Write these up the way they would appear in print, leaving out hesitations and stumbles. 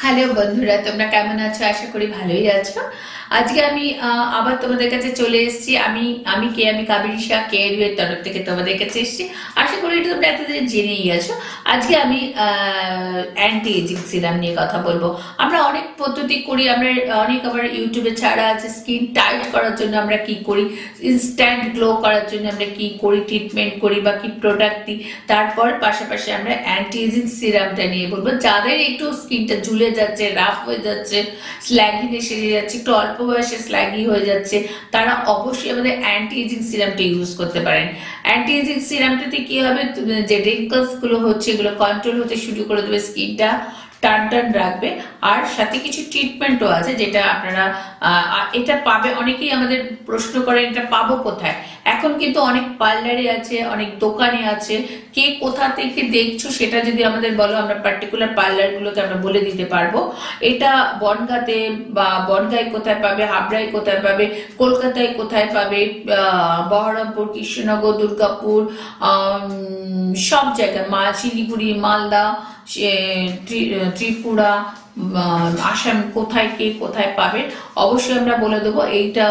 Hello বন্ধুরা, তোমরা কেমন আছো? আশা করি ভালোই আছো। আজকে আমি আবার তোমাদের কাছে চলে এসেছি। আমি কাবেরিশা কেয়ারিউ এর তরফ থেকে তোমাদের কাছে এসেছি। আশা করি এটা তোমরা এতদিন জেনেই গেছো। আজকে আমি অ্যান্টি এজিং সিরাম নিয়ে কথা বলবো। আমরা অনেক পদ্ধতি করি, আমরা অনেক আবার ইউটিউবে ছাড়া আছে। স্কিন টাইট করার জন্য আমরা কি করি, ইনস্ট্যান্ট গ্লো করার জন্য আমরা কি করি, ট্রিটমেন্ট করি বা কি প্রোডাক্ট দিই। তারপর পাশাপাশি আমরা অ্যান্টি এজিং সিরামটা নিয়ে বলবো। যাদের একটু স্কিনটা ঝুলে যাচ্ছে, রাফ হয়ে যাচ্ছে, স্ল্যাগিনেস এসে যাচ্ছে, একটু অল্প বয়সে স্ল্যাগি হয়ে যাচ্ছে, তারা অবশ্যই আমাদের অ্যান্টি এজিং সিরামটা ইউজ করতে পারেন। অ্যান্টি এজিং সিরামটাতে কি হবে, যে রিঙ্কলস গুলো হচ্ছে এগুলো কন্ট্রোল হতে শুরু করে দেবে, স্কিনটা টান টান রাখবে। আর সাথে কিছু ট্রিটমেন্টও আছে যেটা আপনারা এটা পাবে। অনেকেই আমাদের প্রশ্ন করেন এটা পাবো কোথায়। এখন কিন্তু অনেক পার্লারে আছে, অনেক দোকানে আছে। কে কোথা থেকে দেখছো সেটা যদি আমাদের বলো, আমরা পার্টিকুলার পার্লার গুলোকে আমরা বলে দিতে পারবো। এটা বনগাঁতে বা বনগাঁয় কোথায় পাবে, হাবড়ায় কোথায় পাবে, কলকাতায় কোথায় পাবে, বহরমপুর, কৃষ্ণনগর, দুর্গাপুর, সব জায়গায়, শিলিগুড়ি, মালদা, ত্রিপুরা, আসাম, কোথায় কে কোথায় পাবেন অবশ্যই আমরা বলে দেবো এইটা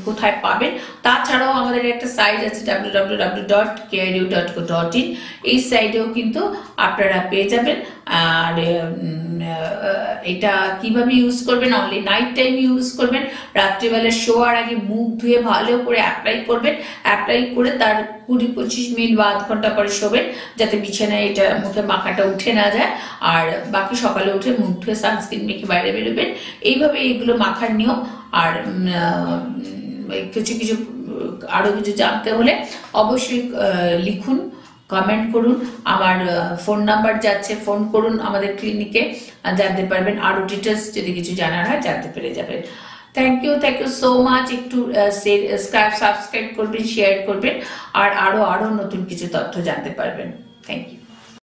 কোথায় পাবেন। তাছাড়াও আমাদের একটা সাইট আছে www.careyu.co.in। এই সাইটেও কিন্তু আপনারা পেয়ে যাবেন। আর এটা কিভাবে ইউজ করবেন, অনলি নাইট টাইম ইউজ করবেন। রাত্রিবেলা শোয়ার আগে মুখ ধুয়ে ভালো করে অ্যাপ্লাই করবেন। অ্যাপ্লাই করে তার 20-25 মিনিট বা আধ ঘন্টা পরে শোবেন, যাতে বিছানায় এটা মুখে মাখাটা উঠে না যায়। আর বাকি সকালে উঠে মুখ ধুয়ে সানস্ক্রিন মেখে বাইরে বেরোবেন। এইভাবে এগুলো মাখার নিয়ম। আর কিছু কিছু আরো কিছু জানতে হলে অবশ্যই লিখুন, কমেন্ট করুন। আমার ফোন নাম্বার যাচ্ছে, ফোন করুন আমাদের ক্লিনিকে, জানতে পারবেন। আরো ডিটেলস যদি কিছু জানার হয় জানতে পেরে যাবেন। Thank you so much. একটু সাবস্ক্রাইব করবেন, শেয়ার করবেন, আর আরো নতুন কিছু তথ্য জানতে পারবেন। Thank you.